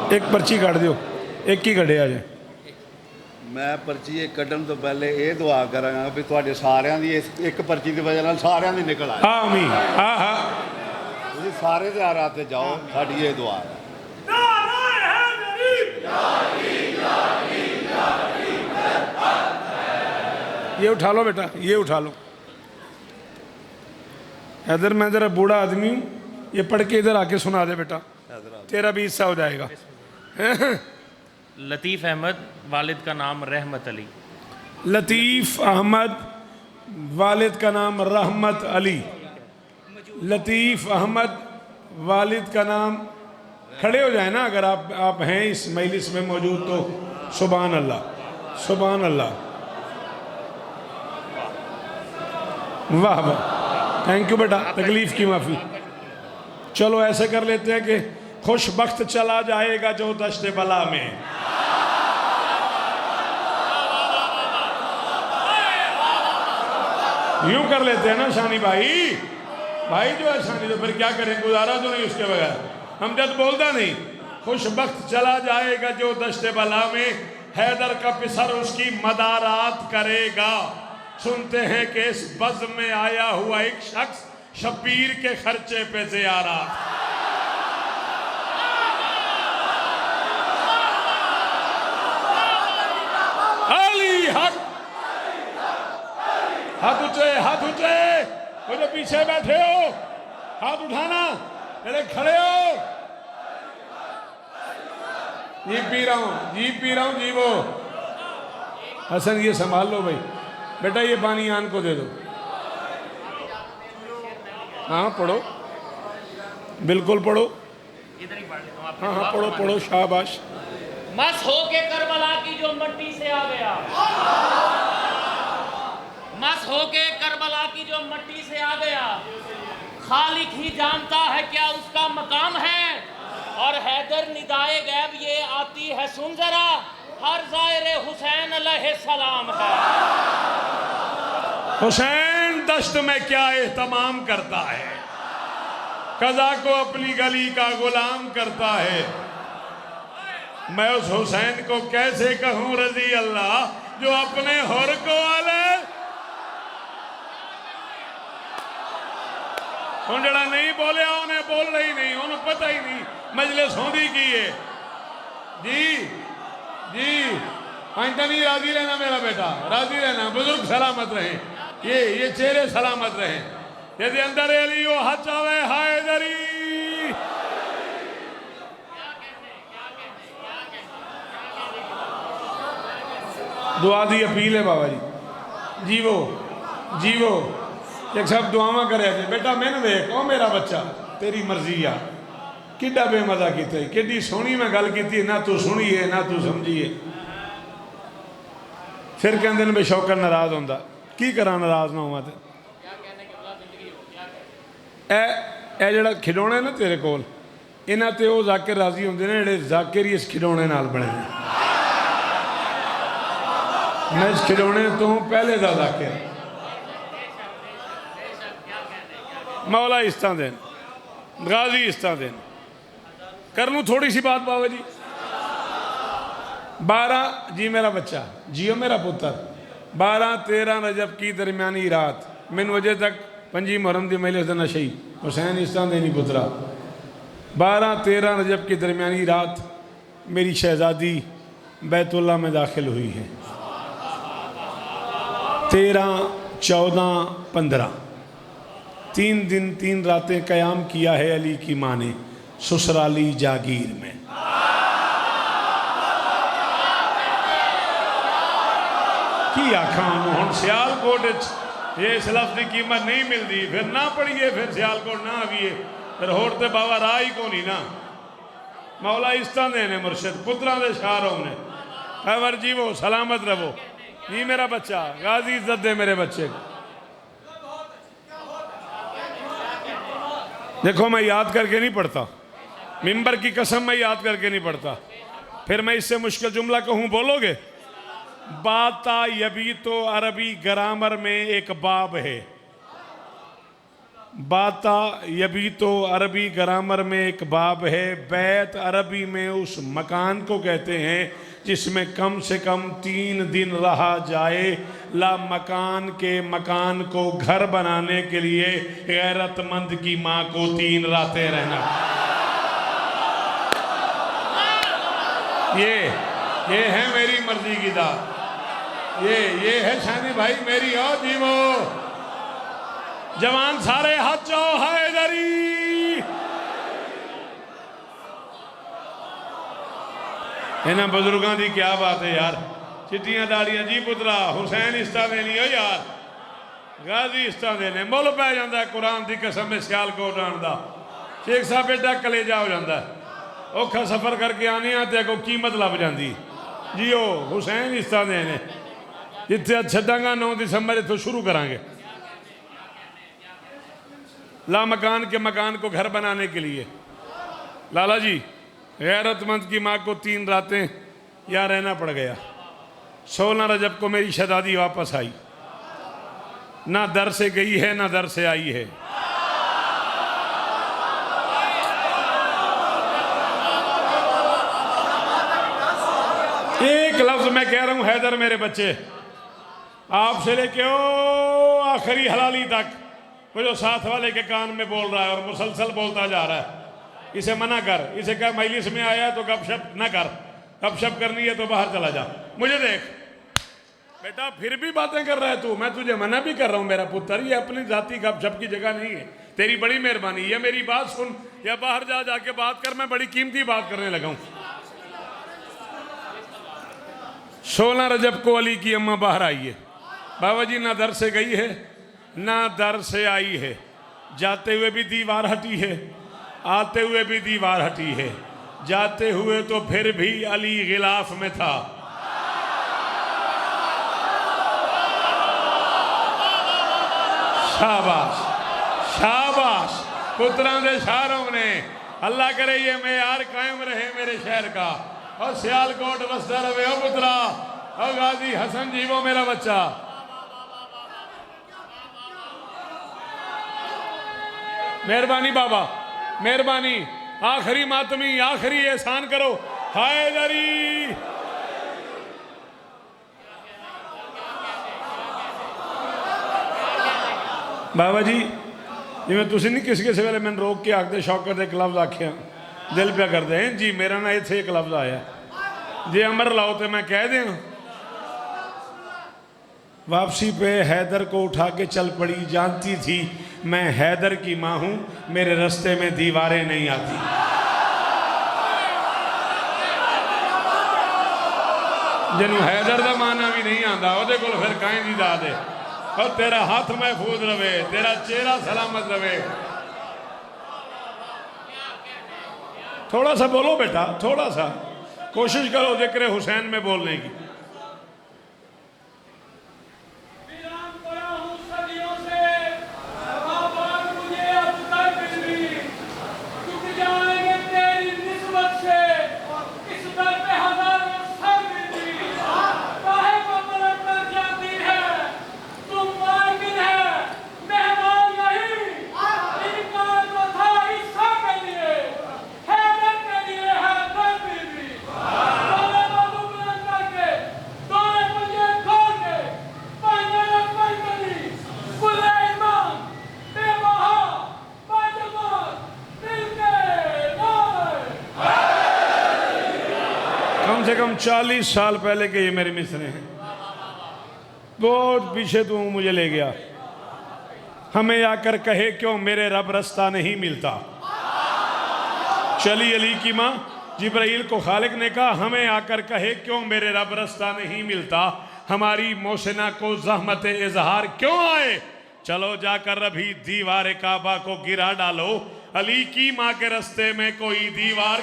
एक पर्ची कट दो, एक ही कढ़े अजे। मैं पर्ची कढ़न तो पहले ये दुआ करांगा भी तुहाडे सारिਆਂ ਦੀ एक पर्ची की वजह नाल सारिਆਂ ਦੀ निकल आए। आमीन। हाँ हाँ, तुसीं सारे ते रात ते जाओ, साडी ये दुआ है। ये उठा लो बेटा, ये उठा लो। इधर मैं जरा बूढ़ा आदमी हूँ, ये पढ़ के इधर आके सुना दे बेटा, तेरा भी हिस्सा हो जाएगा। लतीफ़ अहमद, वालिद का नाम रहमत अली। लतीफ़ अहमद, वालिद का नाम रहमत अली। लतीफ़ अहमद, वालिद का नाम। खड़े हो जाए ना अगर आप हैं इस मजलिस में मौजूद तो। सुभान अल्लाह, सुभान अल्लाह, वाह वाह, थैंक यू बेटा, तकलीफ़ की माफ़ी। चलो ऐसे कर लेते हैं कि खुशबख्त चला जाएगा जो दश्त बला में। यूं कर लेते हैं ना शानी भाई, भाई जो है शानी, तो फिर क्या करें, गुजारा तो नहीं उसके बगैर। हम जब बोलता नहीं, खुशबख्त चला जाएगा जो दश्त बला में, हैदर का पिसर उसकी मदारात करेगा। सुनते हैं कि इस बज़्म में आया हुआ एक शख्स शब्बीर के खर्चे पे ज़ियारत। अली हक, हाथ ऊंचे, हाथ ऊंचे, वो जो पीछे बैठे हो हाथ उठाना, मेरे खड़े हो। जी पी रहा हूँ, जी पी रहा हूँ, जी वो हसन ये संभाल लो भाई, बेटा ये पानी आन को दे दो। हाँ पढ़ो, बिल्कुल पढ़ो, हाँ हाँ पढ़ो पढ़ो, शाबाश। मस हो के करबला की जो मट्टी से आ गया, मस हो के करबला की जो मट्टी से आ गया, खालिक ही जानता है क्या उसका मकाम है। और हैदर निदाए गैब ये आती है सुन जरा, हर ज़ाहिर हुसैन अलैहिस्सलाम है। हुसैन दश्त में क्या एहतमाम करता है, कज़ा को अपनी गली का गुलाम करता है। मैं उस हुसैन को कैसे कहूँ रजी अल्लाह, जो अपने हुर को आले। ਹੁਣ ਜਿਹੜਾ नहीं बोलिया उन्हें बोलना ही नहीं, उन्हें पता ही नहीं मजलिस होंदी की है। जी जी, आइंदा नहीं, राजी रहना मेरा बेटा, राजी रहना। बुजुर्ग सलामत रहे, ये चेहरे सलामत रहे। यदि अंदर अली वो हज आवे हैदरी। दुआ दी अपील है बाबा जी, जीवो जीवो। एक सब दुआवा करे बेटा, मैंने वेख ओ मेरा बच्चा, तेरी मर्जी आ। किड्डा बेमजा किते, किड्डी सोहनी मैं गल की, ना तू सुनी है ना तू समझी है। फिर कहते हैं बेशौका नाराज होंदा, की करा नाराज ना होवा। ए जड़ा खिडौने ना तेरे कोल, इन्हां ते वो जाकिर राजी होंदे ने जिहड़े जाकिर ही इस खिडौने नाल बने ने। मैं इस खिडौने तो पहले दा जाकिर। मौला इस्ता देन, गाजी इस्ता देन। कर लूँ थोड़ी सी बात बाबा जी। 12 जी मेरा बच्चा, जियो मेरा पुत्र, 12-13 रजब की दरमियानी रात, मैनू अजे तक 5 मुहर्रम की मजलिस देना शही हुसैन इस्ता देनी पुत्रा। 12-13 रजब की दरमियानी रात मेरी शहजादी बैतुल्ला में दाखिल हुई है। 13, 14, 15 3 दिन 3 रातें क़याम किया है अली की माँ ने ससुराली जागीर में। की आखा हूँ सियालकोट ये इस लफ्ज़ की कीमत नहीं मिलती, फिर ना पढ़िए, फिर सियालकोट ना आइए, फिर होर ते बाबा राह ही को नहीं ना। मौला इस्ता देने मुर्शिद पुत्रा दे शारों ने खैबर जी वो सलामत रहो। जी मेरा बच्चा, गाजी इज्जत दे मेरे बच्चे को। देखो मैं याद करके नहीं पढ़ता, मिंबर की कसम मैं याद करके नहीं पढ़ता। फिर मैं इससे मुश्किल जुमला कहूँ, बोलोगे? बाता यबी तो अरबी ग्रामर में एक बाब है। बाता यबी तो अरबी ग्रामर में एक बाब है। बैत अरबी में उस मकान को कहते हैं जिसमें कम से कम 3 दिन रहा जाए। ला मकान के मकान को घर बनाने के लिए गैरतमंद की माँ को 3 रातें रहना। ये है मेरी मर्जी की दात। ये है शानी भाई मेरी। और जीवो जवान सारे हाथ जाओ हैदरी। इन्हें बुजुर्गों की क्या बात है यार। चिट्टियां दाड़ियां जी पुत्रा हुसैन इस्ता देनी हो यार। गाजी इस्ता देने मुल पै जाता है कुरान की कसम में सियालकोट आने का। शेख साहब बेटा कलेजा हो जाता है। औखा सफर करके आने तो अगों कीमत लभ जाती जी। ओ हुसैन इस्ता देने जिथे छड्डांगा 9 दिसंबर इतों शुरू करांगे। ला मकान के मकान को घर बनाने के लिए लाला जी गैरतमंद की माँ को 3 रातें यहाँ रहना पड़ गया। 16 रजब को मेरी शहजादी वापस आई। ना दर से गई है ना दर से आई है। एक लफ्ज मैं कह रहा हूं हैदर मेरे बच्चे, आपसे लेके ओ आखिरी हलाली तक वो जो साथ वाले के कान में बोल रहा है और मुसलसल बोलता जा रहा है, इसे मना कर। इसे कह मजलिस में आया तो गपशप ना कर, गपशप करनी है तो बाहर चला जा। मुझे देख बेटा फिर भी बातें कर रहा है तू। मैं तुझे मना भी कर रहा हूं मेरा पुत्र, ये अपनी जाति गपशप की जगह नहीं है। तेरी बड़ी मेहरबानी, ये मेरी बात सुन या बाहर जा जाके बात कर। मैं बड़ी कीमती बात करने लगा हूं। 16 रजब को अली की अम्मा बाहर आई है। बाबा जी ना दर से गई है ना दर से आई है। जाते हुए भी दीवार हटी है, आते हुए भी दीवार हटी है। जाते हुए तो फिर भी अली गिलाफ में था। शाबाश शाबाश पुत्रां दे शारों ने। अल्लाह करे ये मेयार कायम रहे मेरे शहर का। और सियालकोट बसता रहे हो पुत्रा। और गाजी हसन जी वो मेरा बच्चा। मेहरबानी बाबा मेहरबानी। आखिरी मातमी आखिरी एहसान करो। हैदरी बाबा जी जिमें तुम नहीं किस किस वेले मैंने रोक के आखते शौकत एक लफ्ज आख्या दिल पे करते हैं जी। मेरा ना इतने एक लफ्ज आया जे अमर लाओ तो मैं कह दें। वापसी पे हैदर को उठा के चल पड़ी। जानती थी मैं हैदर की माँ हूं, मेरे रास्ते में दीवारें नहीं आती। जिन्हों हैदर का माना भी नहीं आता वो को फिर कहीं दी दाद है। और तेरा हाथ महफूज रवे, तेरा चेहरा सलामत रवे। थोड़ा सा बोलो बेटा, थोड़ा सा कोशिश करो जिक्र हुसैन में बोलने की। कम से कम 40 साल पहले के ये मेरे मिसरे हैं। बहुत पीछे तू मुझे ले गया। हमें आकर कहे क्यों मेरे रब रास्ता नहीं मिलता। चली अली की माँ जिब्राइल को खालिक ने कहा हमें आकर कहे क्यों मेरे रब रास्ता नहीं मिलता। हमारी मोहसिना को ज़हमत इजहार क्यों आए। चलो जाकर अभी दीवार काबा को गिरा डालो। अली की माँ के रास्ते में कोई दीवार।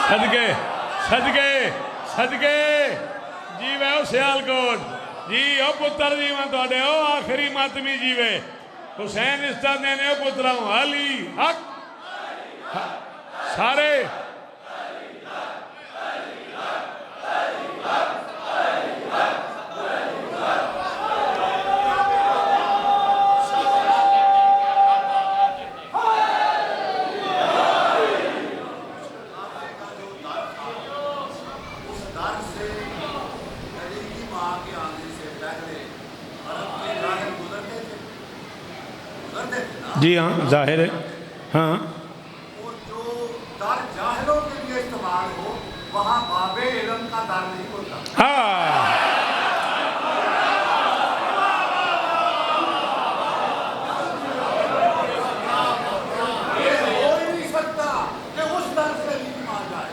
सदके सदके सदके जीवे ओ सियालकोट जी। ओ पुत्र जी मैं थोड़े ओ आखिरी मातमी जीवे। हुसैन इस्ता देने ओ पुत्रा अली हक सारे जी हाँ, जाहिर है। हाँ, और जो दर जाहिरों के लिए इस्तेमाल हो वहाँ बाबे इल्म का दर नहीं होता। हाँ, ये हो ही नहीं सकता कि उस दर से नहीं मान जाए।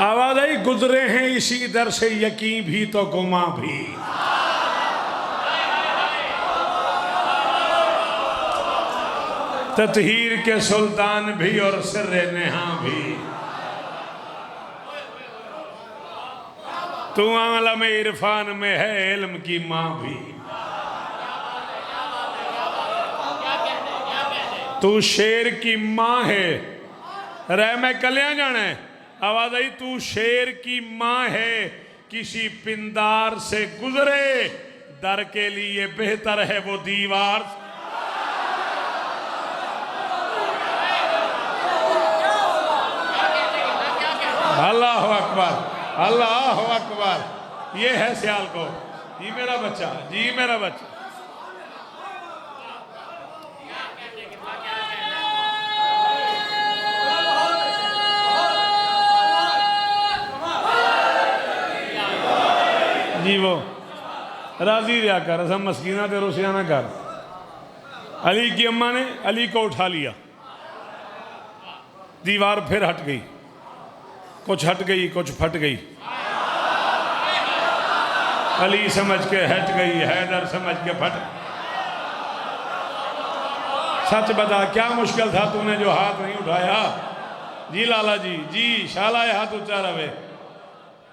आवाज आई, गुजरे हैं इसी दर से यकीन भी तो गुमा भी। ततहीर के सुल्तान भी और सिर्रे नेहा भी। तू आलम इरफान में है इल्म की माँ भी। तू शेर की माँ है। रह मैं कल्याण जाना है। आवाज आई, तू शेर की माँ है, किसी पिंदार से गुजरे दर के लिए बेहतर है वो दीवार। अल्लाह अकबर, अल्लाह अकबर। ये है सियालकोट। जी मेरा बच्चा, जी मेरा बच्चा। जी वो राजी रिया कर, सब मस्कीना ते रुसिया ना कर। अली की अम्मा ने अली को उठा लिया, दीवार फिर हट गई, कुछ हट गई कुछ फट गई। अली समझ के हट गई, हैदर समझ के फट। सच बता, क्या मुश्किल था तूने जो हाथ नहीं उठाया? जी लाला जी, जी शाला हाथ ऊंचा रहे।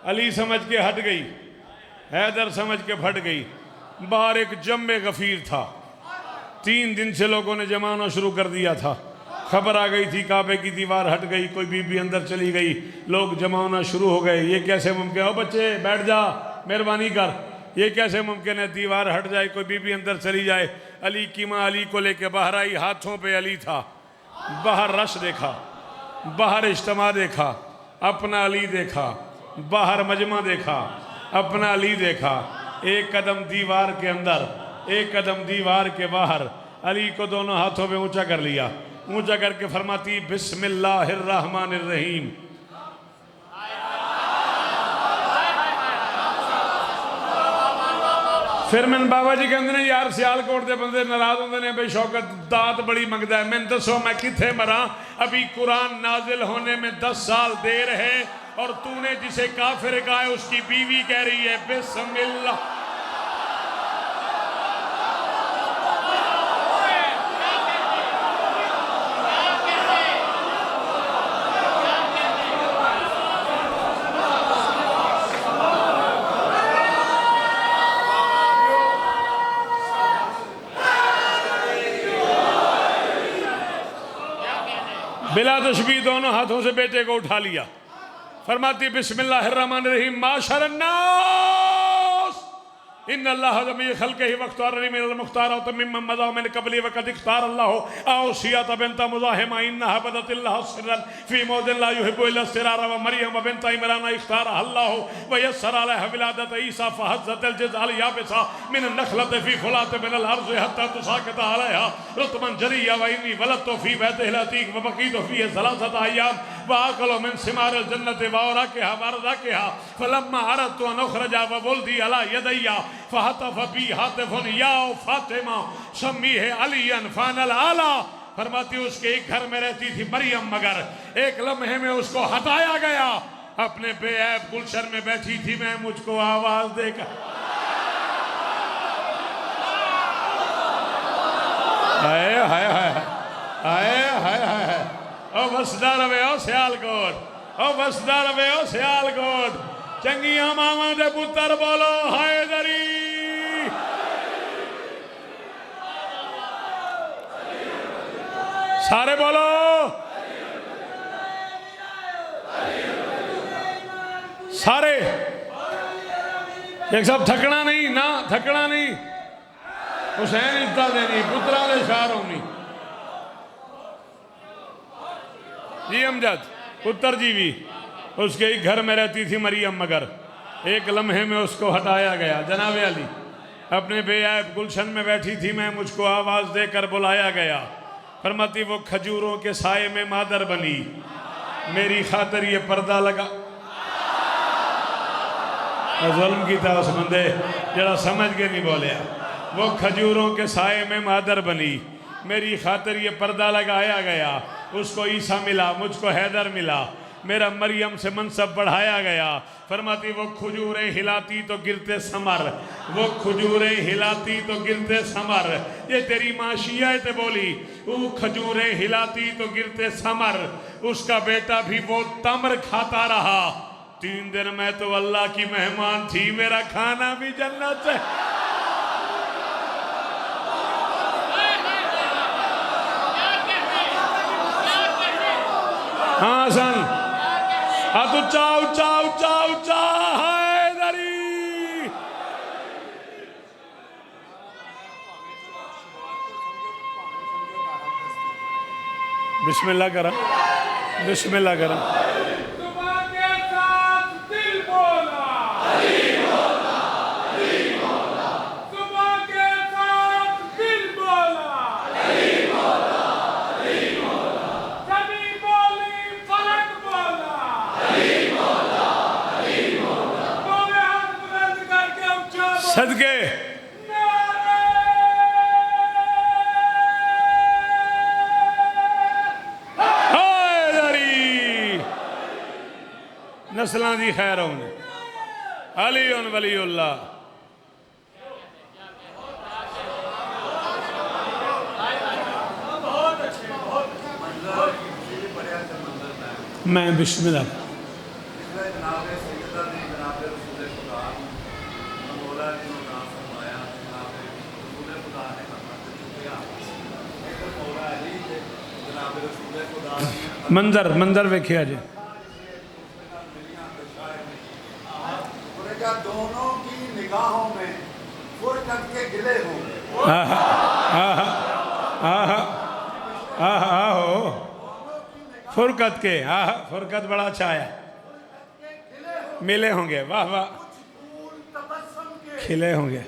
अली समझ के हट गई, हैदर समझ के फट गई। बाहर एक जम्मे गफीर था। 3 दिन से लोगों ने जमाना शुरू कर दिया था। खबर आ गई थी, काबे की दीवार हट गई, कोई बीबी अंदर चली गई, लोग जमाना शुरू हो गए। ये कैसे मुमकिन है? ओ बच्चे बैठ जा, मेहरबानी कर। ये कैसे मुमकिन है दीवार हट जाए, कोई बीबी अंदर चली जाए? अली की माँ अली को लेके बाहर आई, हाथों पे अली था। बाहर रश देखा, बाहर इज्तिमा देखा, अपना अली देखा। बाहर मजमा देखा, अपना अली देखा। एक कदम दीवार के अंदर, एक कदम दीवार के बाहर। अली को दोनों हाथों पे ऊंचा कर लिया, ऊंचा करके फरमाती बिस्मिल्लाहिर्रहमानिर्रहीम। फिर मैंने बाबा जी कहते हैं, यार सियालकोट के बंदे नाराज होंगे ने, भाई शौकत दात बड़ी मंगता है। मैंने दसो मैं किथे मरा? अभी कुरान नाजिल होने में 10 साल देर है, और तूने जिसे काफिर कहा है उसकी बीवी कह रही है बिस्मिल्लाह। बिला तशबीह दोनों हाथों से बेटे को उठा लिया, फरमाती बिस्मिल्लाहिर्रहमानिर्रहीम। माशरन्नास इन्नल्लाह जमीअ खल्क़िही वख्तारनी मिनल मुख्तारात मिम्मन मज़ा मिन क़ब्ली वक़द इख्तारल्लाहु औसियत बिन्त मुज़ाहिमा इन्नहा बदतिल्लाहु सिर्रन फ़ी मौदिन ला युहिब्बु इल्ला सिरारा व मरियम बिन्त इमरान इख्तारहल्लाहु व यस्सर अलैहा विलादत ईसा फ़हज़्ज़तल जिज़ाल याबिसा मिन नख़लति फ़ी फ़ुलात मिनल अर्ज़ हत्ता तुसाक़ित अलैहा रुतबन जरिया व इन्नी वलदतु फ़ी बैतिहिल अतीक़ व बक़ीतु फ़ीहि सलासत अय्याम व आकलु मिन सिमारिल जन्नति व औराक़िहा व अर्ज़ाक़िहा फ़लम्मा अरदतु अन उख़्रजा व वुल्दी अला यदैया फ़हतफ़ बी हातिफ़ुन या फ़ातिमा सम्मीहे अलियन फ़ानल आला। फरमाती उसके एक घर में रहती थी मरियम, मगर एक लम्हे में उसको हटाया गया। अपने बेऐब गुलशन में बैठी थी मैं, मुझको आवाज देकर हाय हाय हाय हाय हाय हाय। ओ बसदा रवे ओ सियालकोट, ओ बसदा रवे ओ सियालकोट। चंगिया मामा दे पुत्र बोलो हैदरी। सारे बोलो सारे एक सब थकना नहीं ना, थकना नहीं। हुसैन इज्जत देनी, पुत्रा दे शार होनी। जी अमजद पुत्र जी भी उसके एक घर में रहती थी मरियम, मगर एक लम्हे में उसको हटाया गया। जनाब अली अपने बेऐब गुलशन में बैठी थी मैं, मुझको आवाज़ देकर बुलाया गया। फरमाती वो खजूरों के साए में मादर बनी, मेरी खातिर ये पर्दा लगा। जुल्म किया उस बंदे जरा समझ के नहीं बोलिया। वो खजूरों के साए में मादर बनी, मेरी खातिर ये पर्दा लगाया गया। उसको ईसा मिला, मुझको हैदर मिला, मेरा मरियम से मनसब बढ़ाया गया। फरमाती वो खजूरें हिलाती तो गिरते समर, वो खजूरें हिलाती तो गिरते समर। ये तेरी माँ शियात बोली, वो खजूरें हिलाती तो गिरते समर। उसका बेटा भी वो तमर खाता रहा। 3 दिन मैं तो अल्लाह की मेहमान थी, मेरा खाना भी जन्नत से। हाँ सन हाथ ऊंचा ऊंचा ऊंचा ऊंचा हैदरी। बिस्मिल्लाह करा, बिस्मिल्लाह करा। सदके नस्लां दी खैर होने अली वलीउल्लाह। मैं बिस्मिल्लाह मंजर मंजर वेखिया जी। दोनों की निगाहों में फुरकत के गिले होंगे। आहो फुरकत के, आह फुरकत बड़ा अच्छा है, मिले होंगे। वाह वाह, खिले होंगे।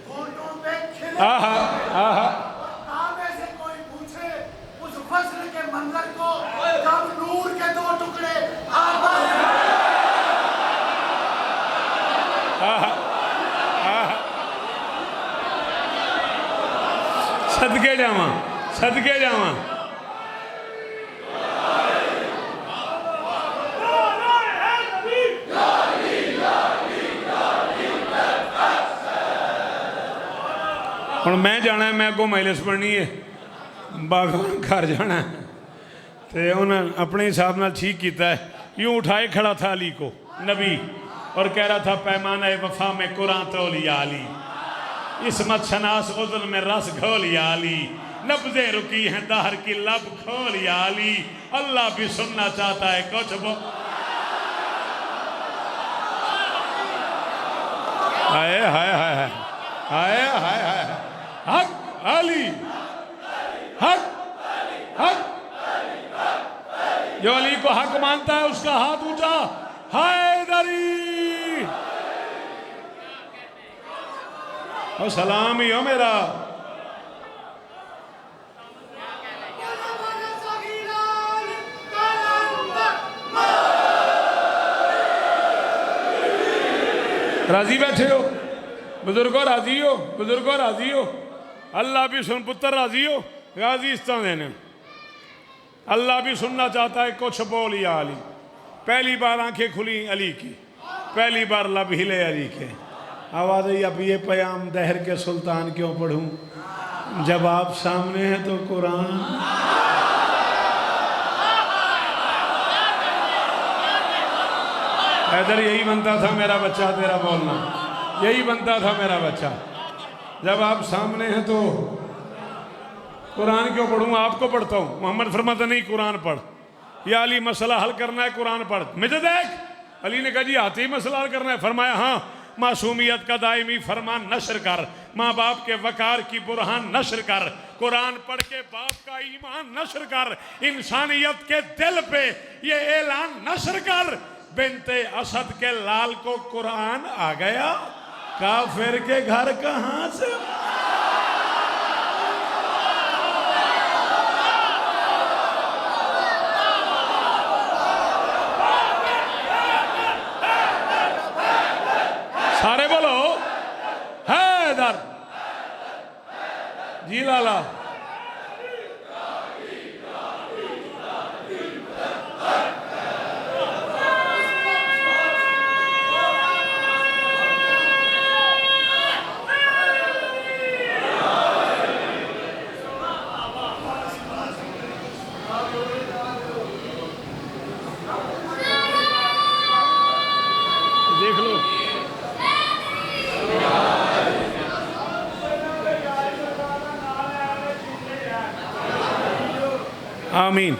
आहा आहा से कोई पूछे उस फस्ल के मंजर को, जब नूर के 2 टुकड़े सदके जावा, सदके जावा। हुण मैं जाना है, मैं अगों माइलस पढ़नी है, बागवान घर जाना है। तो उन्हें अपने हिसाब नाल ठीक किया है। यूँ उठाए खड़ा था अली को नबी और कह रहा था पैमाना वफा में कुरान तौलिया अली, इसमत शनास उज़न में रस घोलिया अली, नब्ज़ें रुकी हैं दहर की लब खोलिया अली, अल्लाह भी सुनना चाहता है कुछ वो। हाय हाय हाय हाय हाय हाय हक अली, हक हक। जो अली को हक मानता है उसका हाथ ऊंचा, हैदरी। और सलाम ही हो मेरा। राजी बैठे हो बुजुर्गो, राजी हो बुजुर्गो, राजी हो। अल्लाह भी सुन पुत्र, राजी हो। गाजी इस तरह देने, अल्लाह भी सुनना चाहता है कुछ बोल या अली। पहली बार आंखें खुली अली की, पहली बार लब हिले अली के। आवाज़ आई अब ये पयाम दहर के सुल्तान क्यों पढ़ूं, जब आप सामने हैं तो कुरान। इधर यही बनता था मेरा बच्चा, तेरा बोलना यही बनता था मेरा बच्चा। जब आप सामने हैं तो कुरान क्यों पढ़ूं, आपको पढ़ता हूँ। मोहम्मद फरमाता नहीं कुरान पढ़, या अली मसला हल करना है कुरान पढ़। मुझे देख। अली ने कहा जी आते ही मसला हल करना है। फरमाया हाँ, मासूमियत का दायमी फरमान नशर कर, माँ बाप के वकार की बुरहान नशर कर, कुरान पढ़ के बाप का ईमान नशर कर, इंसानियत के दिल पे ये ऐलान नशर कर, बिनते असद के लाल को कुरान आ गया, काफिर के घर कहाँ से। आमीन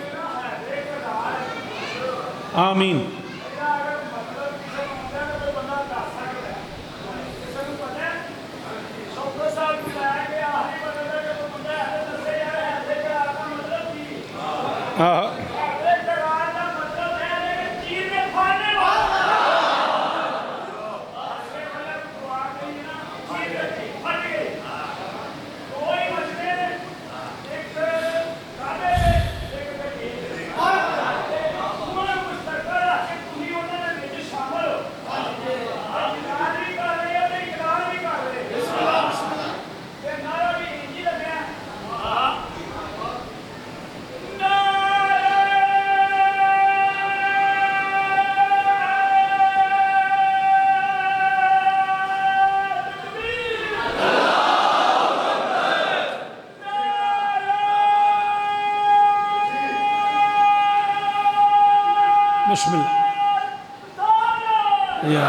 आमीन। हाँ बिस्मिल्लाह या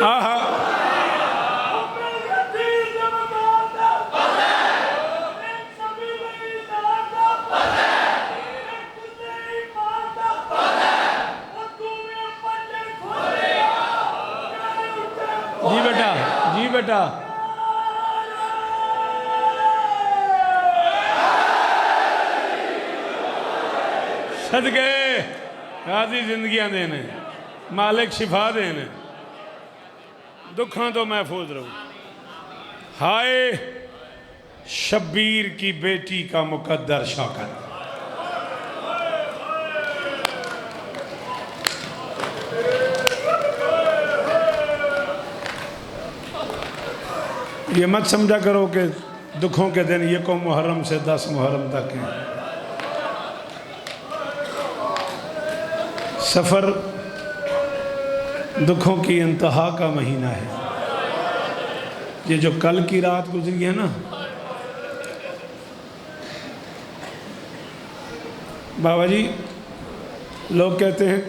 आहा जी बेटा सदके राजी जिंदगियां देने मालिक शिफा देने दुखों तो महफूज रहो। हाय शब्बीर की बेटी का मुकद्दर शौकत। ये मत समझा करो कि दुखों के दिन ये को मुहर्रम से 10 मुहर्रम तक है। सफ़र दुखों की इंतहा का महीना है। ये जो कल की रात गुजरी है ना, बाबा जी लोग कहते हैं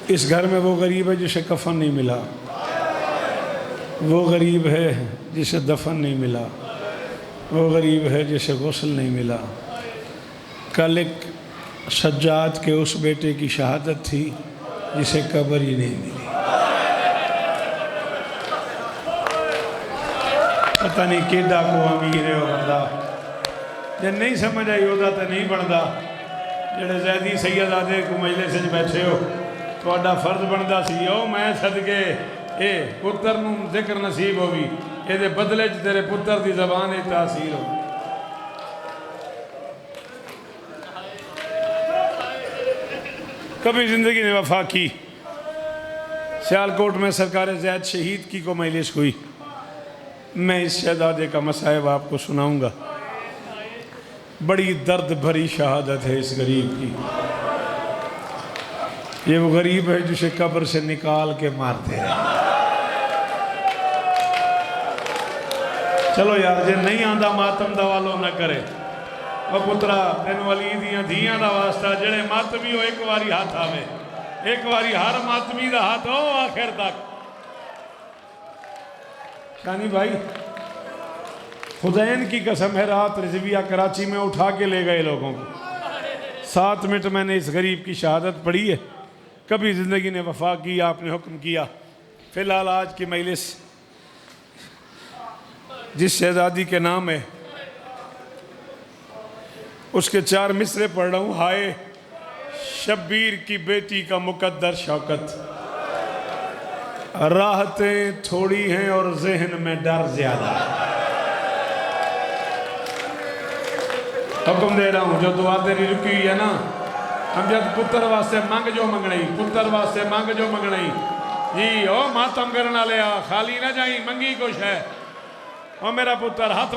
इस घर में वो गरीब है जिसे कफन नहीं मिला, वो गरीब है जिसे दफन नहीं मिला, वो गरीब है जिसे गुस्ल नहीं मिला। कल एक सज्जाद के उस बेटे की शहादत थी जिसे कब्र ही नहीं मिली। पता नहीं केडा को अमीर है वो बंदा जे नहीं समझ आई ओदा तो नहीं बनता। जेड़े जैदी सैयदादे को मजलिस च बैठे हो, तुहाडा फर्ज बनता सी ओ मैं सदके ए पुत्र नूं जिक्र नसीब होगी, ये बदले च तेरे पुत्र की जबान तासीर हो। कभी जिंदगी ने वफा की। सियालकोट में सरकार ज़ैद शहीद की को मजलिस हुई। मैं इस शहजादे का मसाइब आपको सुनाऊंगा। बड़ी दर्द भरी शहादत है इस गरीब की। ये वो गरीब है जिसे कब्र से निकाल के मारते हैं। चलो यार जे नहीं आंदा मातम दा वालो ना करे। और पुत्रा तेन वली दियां धियां दा वास्ता जेड़े मातमी हो एक बारी हाथ आवे, एक बारी हर मातमी दा हाथ हो आखिर तक। शानी भाई खुदैन की कसम है, रात रिजविया कराची में उठा के ले गए लोगों को। 7 मिनट मैंने इस गरीब की शहादत पढ़ी है। कभी ज़िंदगी ने वफा की, आपने हुक्म किया। फ़िलहाल आज की मजलिस जिस शहजादी के नाम है उसके 4 मिसरे पढ़ रहा हूँ। हाय शब्बीर की बेटी का मुकद्दर शौकत, राहतें थोड़ी हैं और जहन में डर ज्यादा है। हुक्म दे रहा हूँ जो दुआ तेरी रुकी हुई है ना, हम जब पुत्र वास्ते मंग जो मंगनई, पुत्र वास्ते मंग जो मंगनई जी। ओ मातम करने वाले खाली ना जाई, मंगी कुछ है। ओ मेरा पुत्र हाथ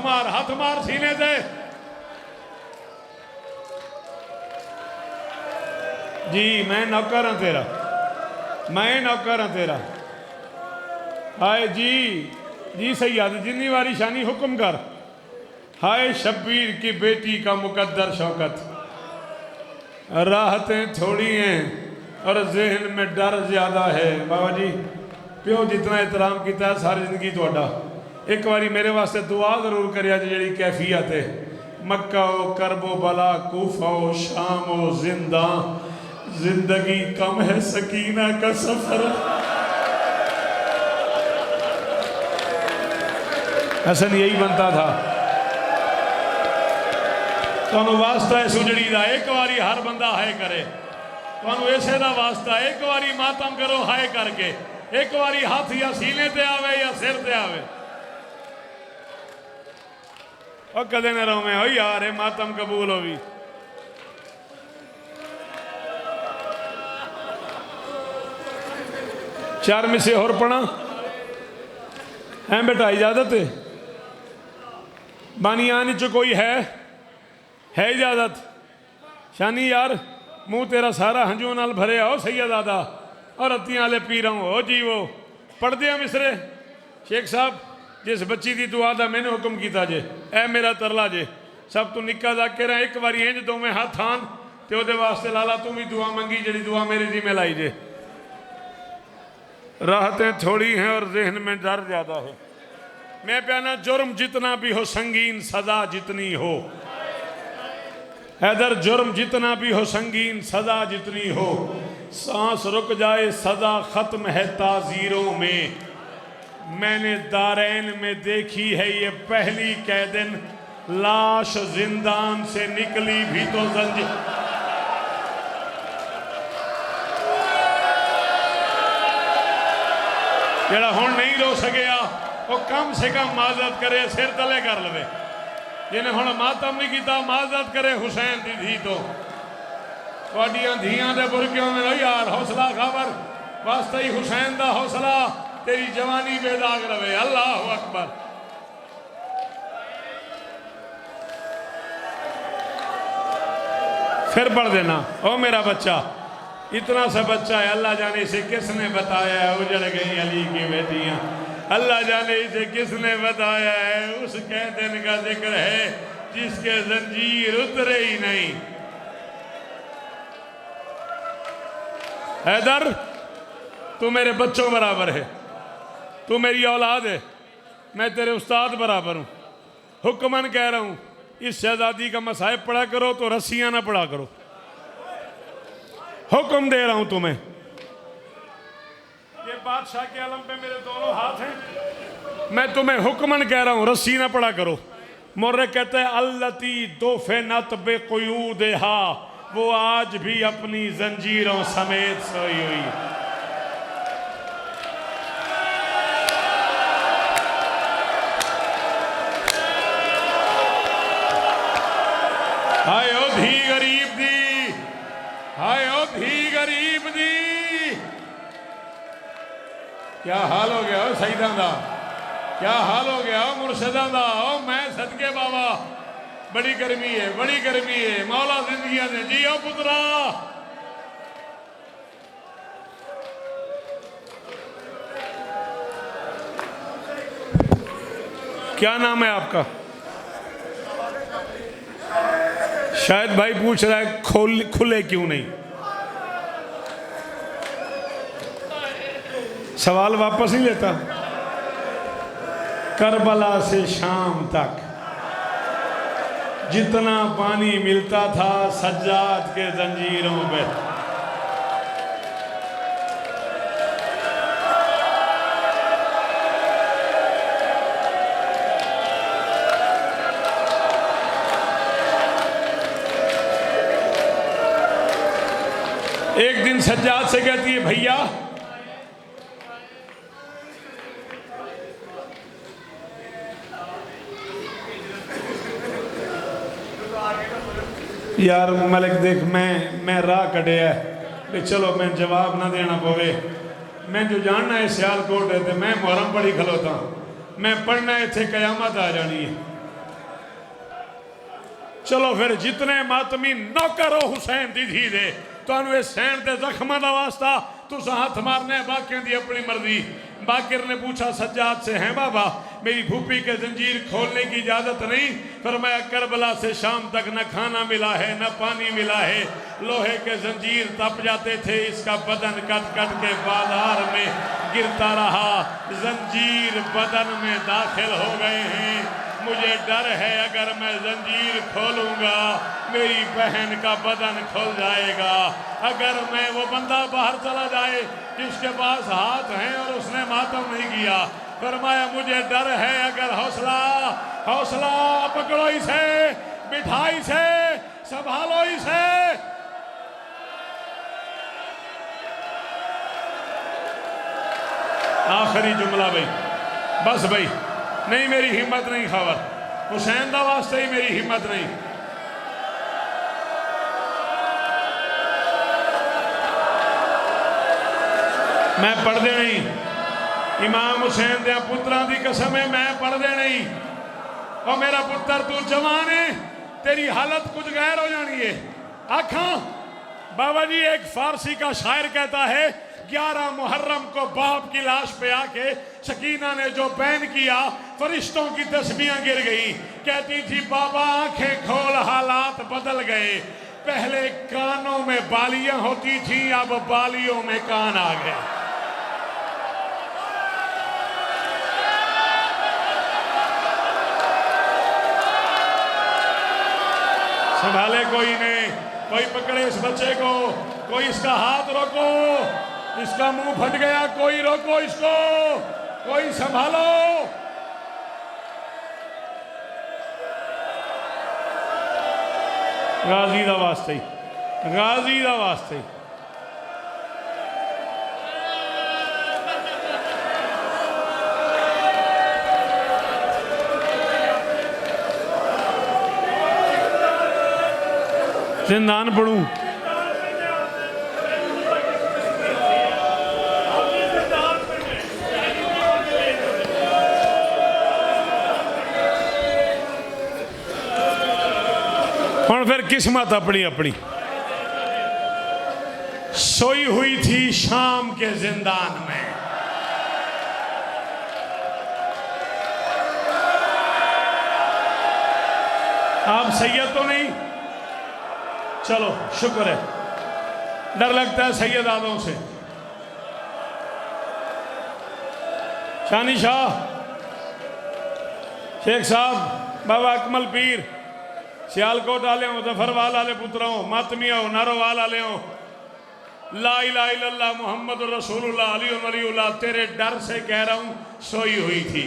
मार सीने से। जी मैं नौकर हाँ तेरा, मैं नौकर हाँ तेरा। हाय जी सैयद जिन्नी वारी शानी हुक्म कर। हाय शब्बीर की बेटी का मुकद्दर शौकत, राहतें थोड़ी हैं और जहन में डर ज़्यादा है। बाबा जी प्यो जितना एहतराम किया सारी जिंदगी थोड़ा, एक बारी मेरे वास्ते दुआ जरूर करिया जी कैफियत है। मक्का हो, करबो बला, कूफा हो, शाम हो, जिंदा जिंदगी कम है, सकीना का सफर। हसन यही बनता था। तो वास्ता है सुजड़ी का, एक बारी हर बंदा हाय करे। तो इसे का वास्ता, एक बारी मातम करो हाय करके, एक बारी हाथ या सीने ते आवे या सिर ते आवे। और कदे न रोवे हो यार, ये मातम कबूल हो भी। चार में से और पढ़ा है बेटा, इजाजत है? बानियानी च कोई है इजाजत? शानी यार मुंह तेरा सारा हंजुओं नाल भरे आओ सैयदादा और अतियां वाले पीर हो जी। वो पढ़ते हैं मिसरे शेख साहब, जिस बच्ची की दुआ का मैंने हुक्म किया जे, ए मेरा तरला जे, सब तू निक्का जाके रहा, एक बारी इंज दोवें हाथ आन तो वो वास्ते लाला तू भी दुआ मंगी जी दुआ मेरी जिम्मे लाई जे। राहतें थोड़ी हैं और जहन में डर ज़्यादा है। मैं प्याना जुर्म जितना भी हो संगीन सजा जितनी हो, हैदर जुर्म जितना भी हो संगीन सजा जितनी हो, सांस रुक जाए सजा खत्म है ताजीरों में। मैंने दारैन में देखी है ये पहली कैदिन, लाश जिंदान से निकली भी तो जंजीर। जेड़ा हुण नहीं रो सकिया वो कम से कम माजरत करे, सिर तले कर लवे। जिन्हें हुण मातम नहीं किया माजरत करे हुसैन दी धी तो। तुहाडियां धियां दे बुरकियों में यार हौसला खबर वास्ते ही हुसैन दा हौसला, तेरी जवानी बेदाग रवे। अल्लाह अकबर। फिर पढ़ देना, ओ मेरा बच्चा इतना सा बच्चा है, अल्लाह जाने इसे किसने बताया है उजड़ गई अली की बेटियां। अल्लाह जाने इसे किसने बताया है उस कैदिन का जिक्र है जिसके जंजीर उतरे ही नहीं। हैदर तू मेरे बच्चों बराबर है, तू मेरी औलाद है, मैं तेरे उस्ताद बराबर हूँ। हुक्मन कह रहा हूँ इस शहजादी का मसाइब पढ़ा करो तो रस्सियाँ ना पढ़ा करो। हुक्म दे रहा हूँ तुम्हें। ये बादशाह के आलम पे मेरे दोनों हाथ हैं, मैं तुम्हें हुक्मन कह रहा हूँ रस्सी ना पढ़ा करो। मोर्रे कहते हैं अल्लती दोफेनत बेक़ुयूदहा, वो आज भी अपनी जंजीरों समेत सोई हुई। हाय ओ धी गरीब दी, हाय ओ धी गरीब दी। क्या हाल हो गया सईदा दा, क्या हाल हो गया मुर्शदा दा। ओ मैं सदके बाबा, बड़ी गर्मी है, बड़ी गर्मी है। मौला जिंदगियां दे जियो पुत्रा। क्या नाम है आपका? शायद भाई पूछ रहा है खुले क्यों नहीं। सवाल वापस नहीं लेता। करबला से शाम तक जितना पानी मिलता था सज्जाद के जंजीरों पे, एक दिन सज्जाद से कहती है भैया यार मलिक देख मैं राह कटे है, चलो मैं जवाब ना देना पवे। मैं जो जानना है सियालकोट है तो मैं मुहर्रम पढ़ी खलोता, मैं पढ़ना इतने कयामत आ जानी है। चलो फिर जितने मातमी नौकर हो हुसैन दी धी दे, तो इस सैन के जख्मां का वास्ता तुस हाथ मारने बाकियों की अपनी मर्जी। बाकिर ने पूछा सज्जाद से, हैं बाबा मेरी फूफी के जंजीर खोलने की इजाज़त नहीं? फरमाया करबला से शाम तक न खाना मिला है न पानी मिला है, लोहे के जंजीर तप जाते थे, इसका बदन कट कट के बाजार में गिरता रहा, जंजीर बदन में दाखिल हो गए हैं। मुझे डर है अगर मैं जंजीर खोलूंगा मेरी बहन का बदन खुल जाएगा। अगर मैं वो बंदा बाहर चला जाए जिसके पास हाथ हैं और उसने मातम नहीं किया, फरमाया मुझे डर है अगर हौसला हौसला पकड़ो इसे, बिठा इसे, संभालो इसे। आखिरी जुमला भाई, बस भाई, नहीं मेरी हिम्मत नहीं खबर, हुसैन दा वास्ते ही मेरी हिम्मत नहीं। मैं पढ़दे नहीं, इमाम हुसैन दे पुत्रां दी कसम है मैं पढ़दे नहीं। और मेरा पुत्र तू जवान है, तेरी हालत कुछ गैर हो जानी है। आखा बाबा जी, एक फारसी का शायर कहता है 11 मुहर्रम को बाप की लाश पे आके सकीना ने जो बैन किया, फरिश्तों की तस्बीहें गिर गई। कहती थी बाबा आंखें खोल, हालात बदल गए, पहले कानों में बालियां होती थी, अब बालियों में कान आ गए। संभाले कोई नहीं, कोई पकड़े इस बच्चे को, कोई इसका हाथ रोको, इसका मुंह फट गया, कोई रोको इसको, कोई संभालो। गाजी दा वास्ते, गाजी दा वास्ते। जिंदान पढ़ूं, हुण फिर किस्मत अपनी अपनी। सोई हुई थी शाम के जिंदान में, आप सैयद तो नहीं? चलो शुक्र है, डर लगता है सैयदादों से। शानी शाह शेख साहब, बाबा अकमल पीर, सियालकोट वाले हो, जफरवाल वाले पुत्रों, मातमिया हो, नारोवाल वाले हो, ला इलाहा इल्लल्लाह मुहम्मद रसूलुल्लाह अली वलीउल्लाह, तेरे डर से कह रहा हूं सोई हुई थी।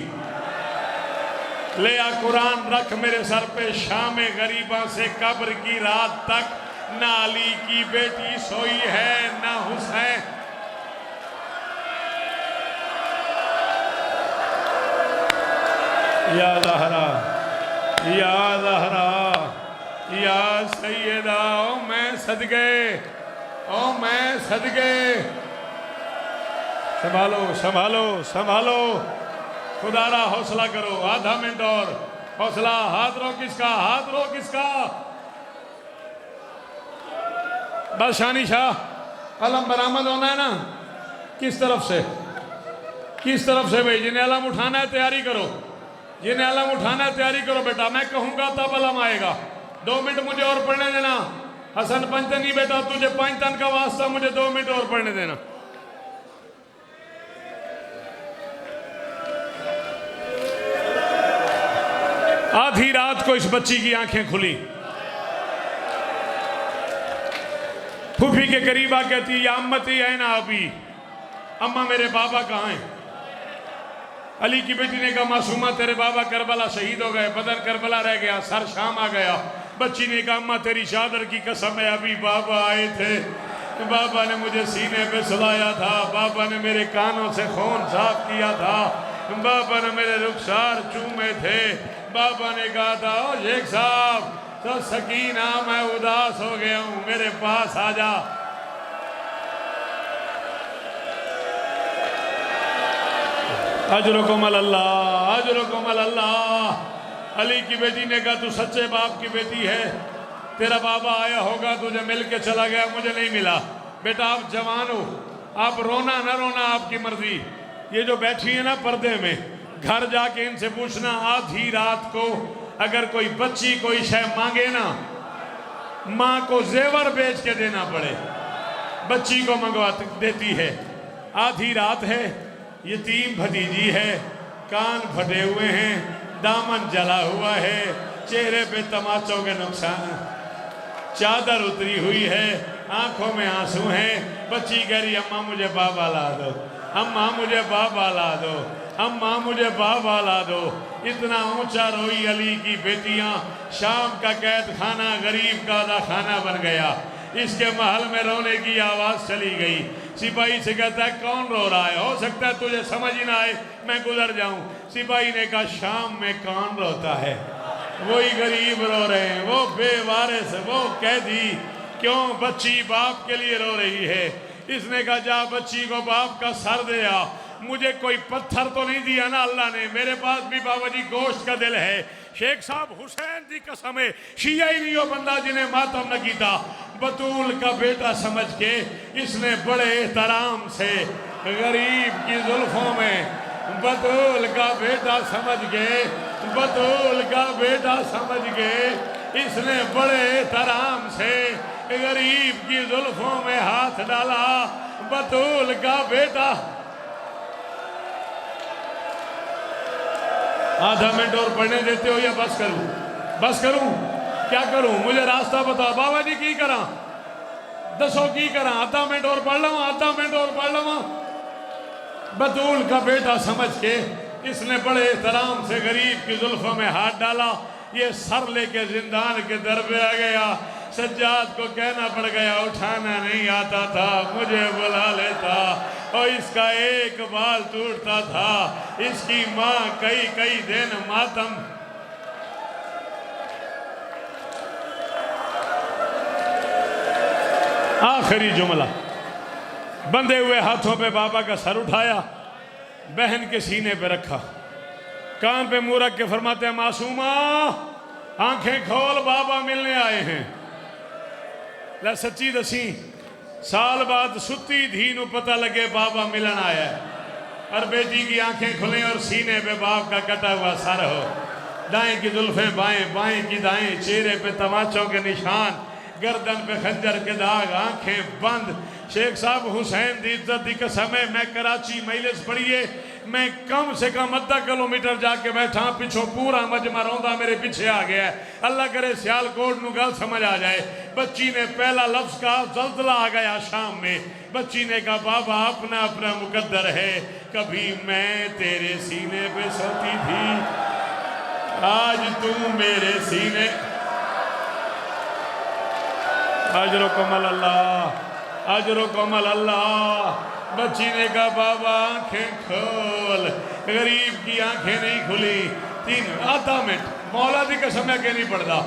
ले आ कुरान रख मेरे सर पे, शाम गरीबा से कब्र की रात तक, ना अली की बेटी सोई है ना हुसैन। या ज़हरा, या ज़हरा, या सैयदा, ओ मैं सदके, ओ मैं सदके। संभालो संभालो संभालो, खुदारा हौसला करो, आधा मिनट और हौसला। हाथ रो किसका, हाथ रो किसका? बस शानी शाह अलम बरामद होना है ना, किस तरफ से, किस तरफ से भाई? जिन्हें अलम उठाना है तैयारी करो, जिन्हें अलम उठाना है तैयारी करो बेटा, मैं कहूंगा तब अलम आएगा। 2 मिनट मुझे और पढ़ने देना। हसन पंचतनी बेटा, तुझे 5 तन का वास्ता, मुझे 2 मिनट और पढ़ने देना। आधी रात को इस बच्ची की आंखें खुली, फूफी के करीब आ कहती या अम्मती है ना अभी, अम्मा मेरे बाबा कहाँ हैं? अली की बेटी ने कहा मासूमा तेरे बाबा करबला शहीद हो गए, बदन करबला रह गया, सर शाम आ गया। बच्ची ने कहा अम्मा तेरी चादर की कसम है, अभी बाबा आए थे, बाबा ने मुझे सीने पे सुलाया था, बाबा ने मेरे कानों से खून साफ किया था, बाबा ने मेरे रुखसार चूमे थे, बाबा ने कहा था ओ शेख साहब तो सकीना मैं उदास हो गया हूं, मेरे पास आ जा। अजरुकुम अल्लाह, अजरुकुम अल्लाह। अली की बेटी ने कहा तू सच्चे बाप की बेटी है, तेरा बाबा आया होगा तुझे मिल के चला गया, मुझे नहीं मिला। बेटा आप जवान हो, आप रोना ना रोना आपकी मर्जी। ये जो बैठी है ना पर्दे में, घर जाके इनसे पूछना आधी रात को अगर कोई बच्ची कोई शय मांगे ना, माँ को जेवर बेच के देना पड़े, बच्ची को मंगवा देती है। आधी रात है, यतीम भतीजी है, कान फटे हुए हैं, दामन जला हुआ है, चेहरे पे तमाचों के नुकसान, चादर उतरी हुई है, आंखों में आंसू हैं। बच्ची कह रही अम्मा मुझे बाबा ला दो, अम्मा मुझे बाबा ला दो, अम्मा मुझे बाबा ला दो। इतना ऊंचा रोई अली की बेटियां, शाम का कैद खाना गरीब का आधा खाना बन गया। इसके महल में रोने की आवाज़ चली गई। सिपाही से कहता है कौन रो रहा है, हो सकता है तुझे समझ ही ना आए, मैं गुजर जाऊं। सिपाही ने कहा शाम में कौन रोता है, वही गरीब रो रहे हैं, वो बेवारिस, वो कैदी। क्यों बच्ची बाप के लिए रो रही है। इसने कहा जा बच्ची को बाप का सर दे आ। मुझे कोई पत्थर तो नहीं दिया ना अल्लाह ने, मेरे पास भी बाबा जी गोश्त का दिल है। शेख साहब हुसैन दी कसम है, शिया ही नहीं हो बंदा जिन्हें मातम न कीता। बतूल का बेटा समझ के इसने बड़े एहतराम से गरीब की जुल्फों में, बतूल का बेटा समझ के, बतूल का बेटा समझ के इसने बड़े एहतराम से गरीब की जुल्फों में हाथ डाला। बतूल का बेटा। आधा मिनट और पढ़ने देते हो या बस करूं? बस करूं? क्या करूं? मुझे रास्ता बताओ बाबा जी, की करा दसो की करा? आधा मिनट और पढ़ लवा, आधा मिनट और पढ़ लवा। बतूल का बेटा समझ के इसने बड़े एहतराम से गरीब की जुल्फों में हाथ डाला। ये सर लेके जिंदान के दर पे आ गया। सज्जाद को कहना पड़ गया, उठाना नहीं आता था, मुझे बुला लेता। और इसका एक बाल टूटता था। इसकी माँ कई कई दिन मातम। आखिरी जुमला, बंधे हुए हाथों पे बाबा का सर उठाया, बहन के सीने पे रखा, कान पे मुंह रख के फरमाते हैं मासूमा आंखें खोल, बाबा मिलने आए हैं। ला सच्ची दसी, साल बाद सुती धी नू पता लगे बाबा मिलन आया है, और बेटी की आंखें खुलें और सीने पे बाप का कटा हुआ सर हो, दाएं की जुल्फें बाएं, बाएं की दाएं, चेहरे पे तमाचों के निशान, गर्दन पे खंजर के दाग, आंखें बंद। शेख साहब हुसैन दी इज्जत दी कसम है, मैं कराची मजलिस पढ़िए, मैं कम से कम आधा किलोमीटर जाके बैठा, पिछों पूरा मजमा रौंदा मेरे पीछे आ गया है। अल्लाह करे सियालकोट नू गल समझ आ जाए। बच्ची ने पहला लफ्ज कहा, जल्जला आ गया शाम में। बच्ची ने कहा बाबा अपना अपना मुकद्दर है, कभी मैं तेरे सीने पे सोती थी, आज तू मेरे सीने। अजरो कमल अल्लाह, अजरो कमल अल्लाह। बच्ची ने कहा बाबा आंखें खोल, गरीब की आंखें नहीं खुली। तीन आधा मिनट मौला दी कसम के नहीं पढ़ता,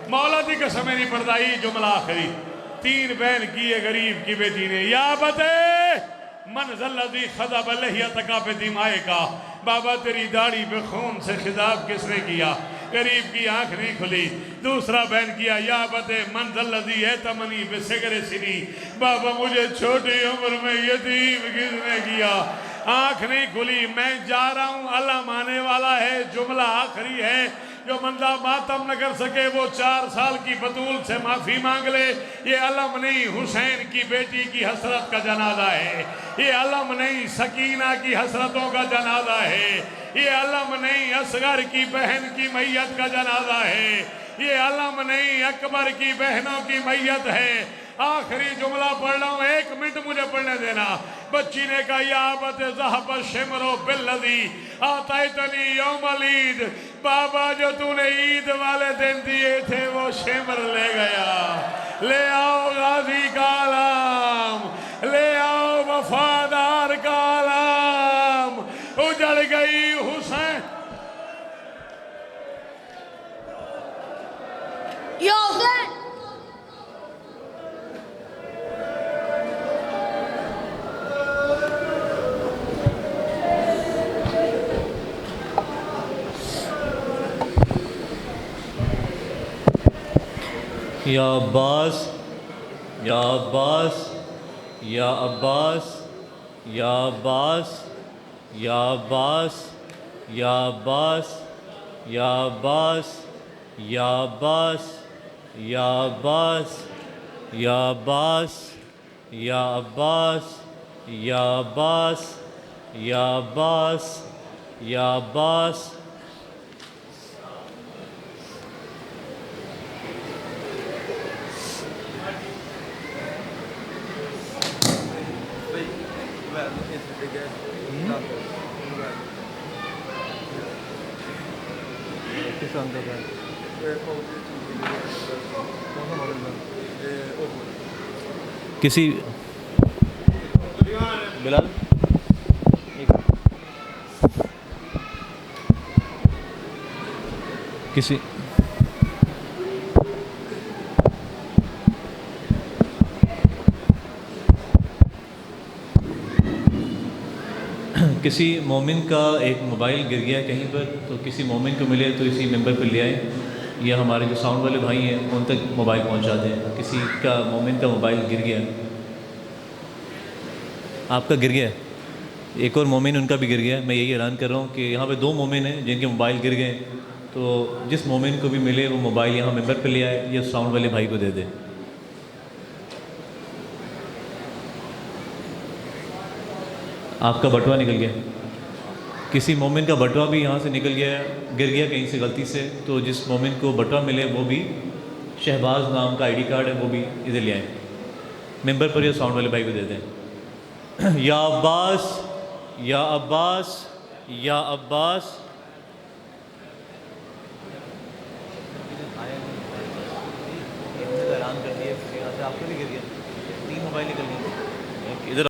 मौला दी कसम नहीं पढ़ता। ये जुमला आखिरी, तीन बहन की है गरीब की बेटी ने, या बते मनजल्लज़ी खज़ब लहियतका पे दिमाए का, बाबा तेरी दाढ़ी पे खून से खिताब किसने किया? गरीब की आंख नहीं खुली। दूसरा बहन किया, या बते मंजल्लज़ी है तमनी बेसिगरे सिनी, बाबा मुझे छोटी उम्र में यतीम किसने किया? आंख नहीं खुली। मैं जा रहा हूँ, अल्लाह माने वाला है। जुमला आखिरी है, जो बंदा मातम न कर सके वो 4 साल की बतूल से माफ़ी मांग ले। ये अलम नहीं हुसैन की बेटी की हसरत का जनाजा है, ये अलम नहीं सकीना की हसरतों का जनाजा है, ये अलम नहीं असगर की बहन की मैयत का जनाजा है, ये अलम नहीं अकबर की बहनों की मैयत है। आखिरी जुमला पढ़ रहा हूँ, 1 मिनट मुझे पढ़ने देना। बच्ची ने कहा या बत ज़हब शिमरो बिल्लज़ी आतैतनी यौमल ईद, बाबा जो तूने ईद वाले दिन दिए थे वो शिमर ले गया। ले आओ गाजी का आलम, ले आओ वफादार का आलम, उजड़ गई हुसैन। या हुसैन, या अब्बास, या अब्बास, या अब्बास, या अब्बास, या अब्बास, या अब्बास, या अब्बास, या अब्बास, या अब्बास, या अब्बास, या अब्बास, या अब्बास, या अब्बास, या अब्बास। किसी बिलाल किसी किसी मोमिन का एक मोबाइल गिर गया कहीं पर, तो किसी मोमिन को मिले तो इसी मेंबर पर ले आए, या हमारे जो साउंड वाले भाई हैं उन तक मोबाइल पहुंचा दें। किसी का मोमिन का मोबाइल गिर गया, आपका गिर गया, एक और मोमिन उनका भी गिर गया। मैं यही ऐलान कर रहा हूँ कि यहाँ पे 2 मोमिन हैं जिनके मोबाइल गिर गए, तो जिस मोमिन को भी मिले वो मोबाइल यहाँ मेंबर पे ले आए या साउंड वाले भाई को दे दे। आपका बटुआ निकल गया, किसी मोमिन का बटुआ भी यहाँ से निकल गया, गिर गया कहीं से गलती से, तो जिस मोमिन को बटुआ मिले वो भी शहबाज नाम का आईडी कार्ड है वो भी इधर ले आए, मेंबर पर या साउंड वाले भाई को दे दें। या अब्बास, या अब्बास, या अब्बास। ऐलान कर दिया, आपको भी गिर गया, 3 मोबाइल निकल गए इधर।